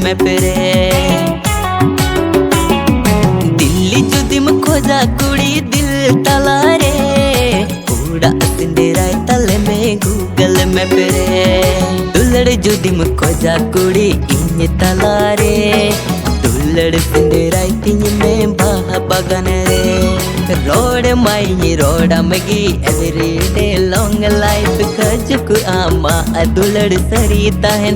Map रे। दिल्ली जुदी में खोजा कुड़ी दिल तला रे, पूरा सिंधेराय तले में गूगल मैप रे। दुलड़ जुदी में खोजा कुड़ी इन तला रे, दुलड़ सिंधेराय तीन में बाह बगन रे। रोड माई रोड मगी एवरीडे लॉन्ग लाइफ खजुक आमा दुलड़ सरिता है।